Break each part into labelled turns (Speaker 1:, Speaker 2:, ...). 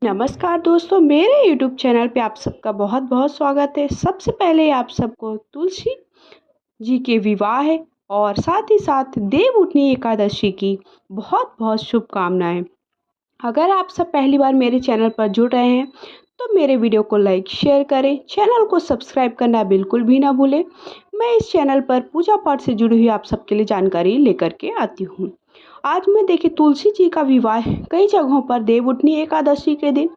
Speaker 1: नमस्कार दोस्तों, मेरे यूट्यूब चैनल पे आप सबका बहुत बहुत स्वागत है। सबसे पहले आप सबको तुलसी जी के विवाह और साथ ही साथ देवउठनी एकादशी की बहुत बहुत शुभकामनाएं। अगर आप सब पहली बार मेरे चैनल पर जुड़ रहे हैं तो मेरे वीडियो को लाइक शेयर करें, चैनल को सब्सक्राइब करना बिल्कुल भी ना भूलें। मैं इस चैनल पर पूजा पाठ से जुड़ी हुई आप सबके लिए जानकारी लेकर के आती हूँ। आज मैं देखिए तुलसी जी का विवाह कई जगहों पर देवउठनी एकादशी के दिन,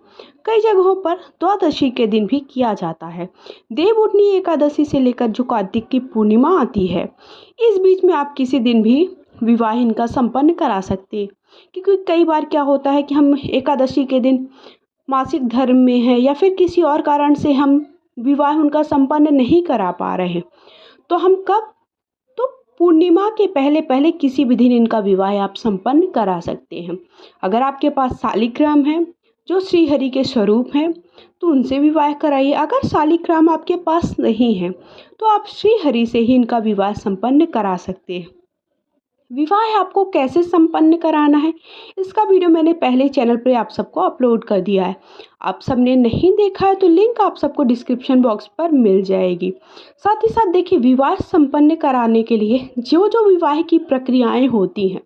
Speaker 1: कई जगहों पर द्वादशी के दिन भी किया जाता है। देवउठनी एकादशी से लेकर जो कार्तिक की पूर्णिमा आती है, इस बीच में आप किसी दिन भी विवाह इनका संपन्न करा सकते हैं। क्योंकि कई बार क्या होता है कि हम एकादशी के दिन मासिक धर्म में है या फिर किसी और कारण से हम विवाह उनका संपन्न नहीं करा पा रहे हैं, तो हम कब, तो पूर्णिमा के पहले पहले किसी भी दिन इनका विवाह आप संपन्न करा सकते हैं। अगर आपके पास शालिग्राम है जो श्री हरि के स्वरूप हैं तो उनसे विवाह कराइए। अगर शालिग्राम आपके पास नहीं है तो आप श्री हरि से ही इनका विवाह संपन्न करा सकते हैं। विवाह आपको कैसे संपन्न कराना है, इसका वीडियो मैंने पहले चैनल पर आप सबको अपलोड कर दिया है। आप सबने नहीं देखा है तो लिंक आप सबको डिस्क्रिप्शन बॉक्स पर मिल जाएगी। साथ ही साथ देखिए, विवाह संपन्न कराने के लिए जो जो विवाह की प्रक्रियाएं होती हैं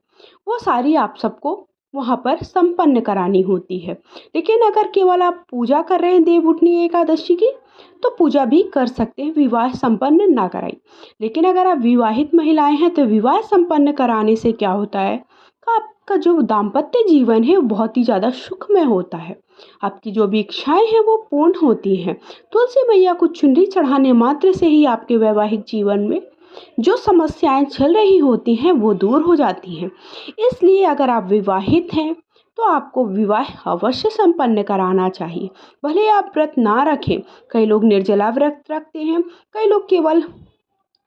Speaker 1: वो सारी आप सबको वहाँ पर संपन्न करानी होती है। लेकिन अगर केवल आप पूजा कर रहे हैं देवउठनी एकादशी की तो पूजा भी कर सकते हैं, विवाह संपन्न ना कराइए। लेकिन अगर आप विवाहित महिलाएं हैं तो विवाह संपन्न कराने से क्या होता है कि आपका जो दाम्पत्य जीवन है वो बहुत ही ज़्यादा सुखमय होता है। आपकी जो भी इच्छाएं हैं वो पूर्ण होती हैं। तुलसी मैया को चुनरी चढ़ाने मात्र से ही आपके वैवाहिक जीवन में जो समस्याएं चल रही होती हैं वो दूर हो जाती हैं। इसलिए अगर आप विवाहित हैं तो आपको विवाह अवश्य संपन्न कराना चाहिए। भले आप व्रत ना रखें, कई लोग निर्जला व्रत रखते हैं, कई लोग केवल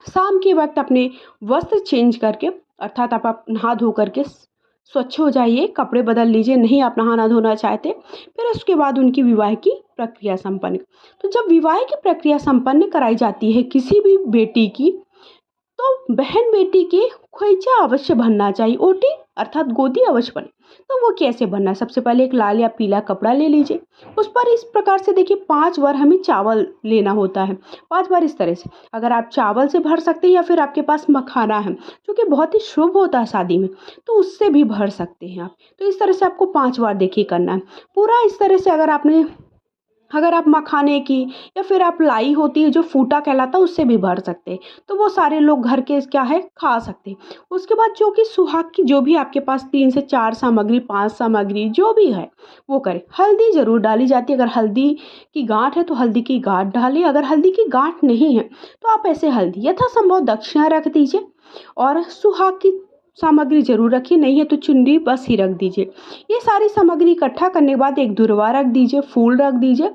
Speaker 1: शाम के वक्त अपने वस्त्र चेंज करके, अर्थात आप नहा धो करके स्वच्छ हो जाइए, कपड़े बदल लीजिए, नहीं आप नहाना धोना चाहते, फिर उसके बाद उनकी विवाह की प्रक्रिया संपन्न। तो जब विवाह की प्रक्रिया संपन्न कराई जाती है किसी भी बेटी की, तो बहन बेटी के खोइचा अवश्य बनना चाहिए, ओटी अर्थात गोदी अवश्य बने। तो वो कैसे बनना है, सबसे पहले एक लाल या पीला कपड़ा ले लीजिए, उस पर इस प्रकार से देखिए 5 बार हमें चावल लेना होता है। 5 बार इस तरह से, अगर आप चावल से भर सकते हैं या फिर आपके पास मखाना है जो कि बहुत ही शुभ होता है शादी में, तो उससे भी भर सकते हैं आप। तो इस तरह से आपको 5 बार देखिए करना है पूरा। इस तरह से अगर आप मखाने की या फिर आप लाई होती है जो फूटा कहलाता है उससे भी भर सकते हैं, तो वो सारे लोग घर के क्या है खा सकते हैं। उसके बाद जो कि सुहाग की जो भी आपके पास 3 से 4 सामग्री, 5 सामग्री जो भी है वो करें। हल्दी ज़रूर डाली जाती है, अगर हल्दी की गांठ है तो हल्दी की गांठ डालिए, अगर हल्दी की गांठ नहीं है तो आप ऐसे हल्दी यथासंभव दक्षिणा रख दीजिए। और सुहाग की सामग्री जरूर रखिए, नहीं है तो चुनरी बस ही रख दीजिए। ये सारी सामग्री इकट्ठा करने के बाद एक दुर्वा रख दीजिए, फूल रख दीजिए।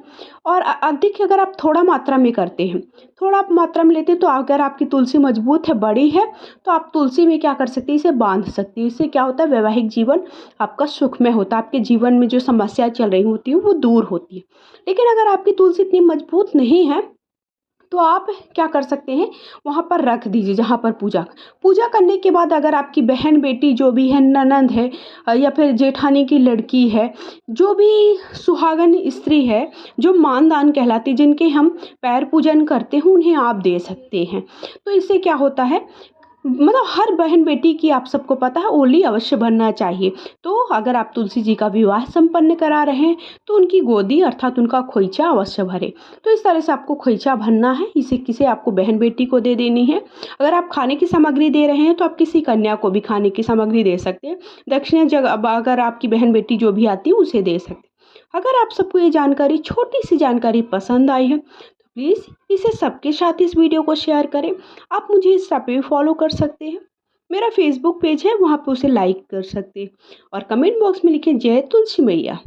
Speaker 1: और अधिक अगर आप थोड़ा मात्रा में करते हैं, थोड़ा आप मात्रा में लेते हैं, तो अगर आपकी तुलसी मजबूत है, बड़ी है, तो आप तुलसी में क्या कर सकते हैं, इसे बांध सकते हैं। इससे क्या होता है, वैवाहिक जीवन आपका सुखमय होता है, आपके जीवन में जो समस्या चल रही होती है वो दूर होती है। लेकिन अगर आपकी तुलसी इतनी मजबूत नहीं है तो आप क्या कर सकते हैं, वहाँ पर रख दीजिए जहाँ पर पूजा करने के बाद अगर आपकी बहन बेटी जो भी है, ननंद है या फिर जेठानी की लड़की है, जो भी सुहागन स्त्री है, जो मानदान कहलाती, जिनके हम पैर पूजन करते हैं, उन्हें आप दे सकते हैं। तो इससे क्या होता है, मतलब हर बहन बेटी की आप सबको पता है ओली अवश्य भरना चाहिए। तो अगर आप तुलसी जी का विवाह संपन्न करा रहे हैं तो उनकी गोदी अर्थात उनका खोइचा अवश्य भरे। तो इस तरह से आपको खोइचा भरना है, इसे किसे आपको बहन बेटी को दे देनी है। अगर आप खाने की सामग्री दे रहे हैं तो आप किसी कन्या को भी खाने की सामग्री दे सकते हैं। दक्षिणा जगह अगर आपकी बहन बेटी जो भी आती है उसे दे सकते हैं। अगर आप सबको ये जानकारी, छोटी सी जानकारी पसंद आई है तो प्लीज़ इसे सबके साथ इस वीडियो को शेयर करें। आप मुझे इंस्टा पे भी फॉलो कर सकते हैं, मेरा फेसबुक पेज है वहाँ पे उसे लाइक कर सकते हैं। और कमेंट बॉक्स में लिखें जय तुलसी मैया।